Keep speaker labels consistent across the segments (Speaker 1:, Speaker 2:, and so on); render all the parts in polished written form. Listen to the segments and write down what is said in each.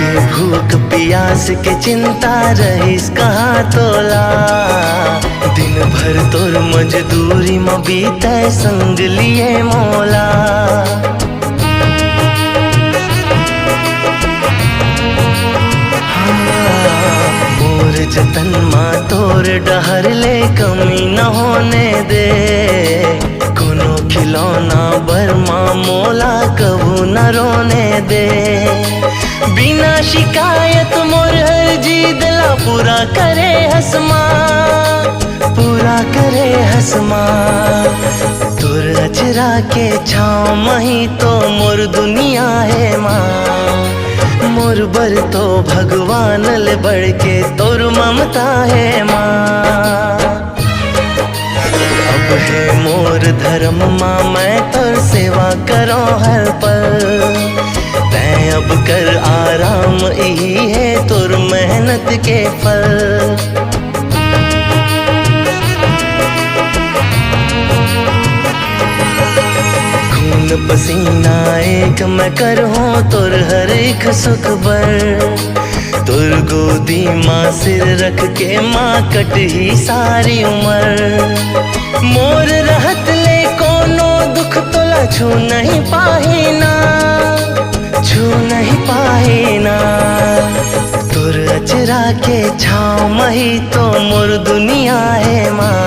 Speaker 1: के भूख प्यास के चिंता रहीस कहाँ तोला। दिन भर तोर मजदूरी में बीते संग लिए मोला। मोर जतन माँ तोर डहर ले कमी न होने दे। कोनो खिलौना बरमा मोला कबू न रोने दे। बिना शिकायत मोर हर जीदला पूरा करे हसमा, पूरा करे हसमा। तोर अचरा के छाँव मही तो मोर दुनिया है माँ। मोर बर तो भगवान ले बढ़ के तोर ममता है माँ। अब है मोर धर्म माँ मैं तोर सेवा करो हर पल। तैं अब कर आराम यही है तोर मेहनत के फल। खून पसीना एक मैं करहूँ तोर हर एक सुख बर। तोर गोदी माँ सिर रख के माँ कट ही सारी उम्र। मोर रहत ले कोनो दुख तोला छू नहीं पाही ना, छू नहीं पाही ना। तोर अचरा के छाँव मही तो मोर दुनिया है माँ।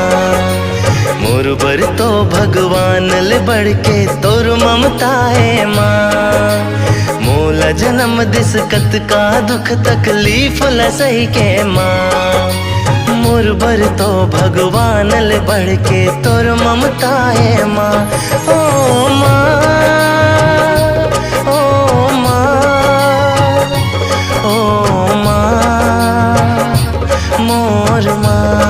Speaker 1: मोर बर तो भगवान ले बढ़ के तोर ममता है माँ। मोला जन्म दिसकत का दुख तकलीफ ल सही के माँ। मोर बर तो भगवान ले बढ़ के तोर ममता है माँ। ओ माँ, ओ माँ, ओ माँ, मोर माँ।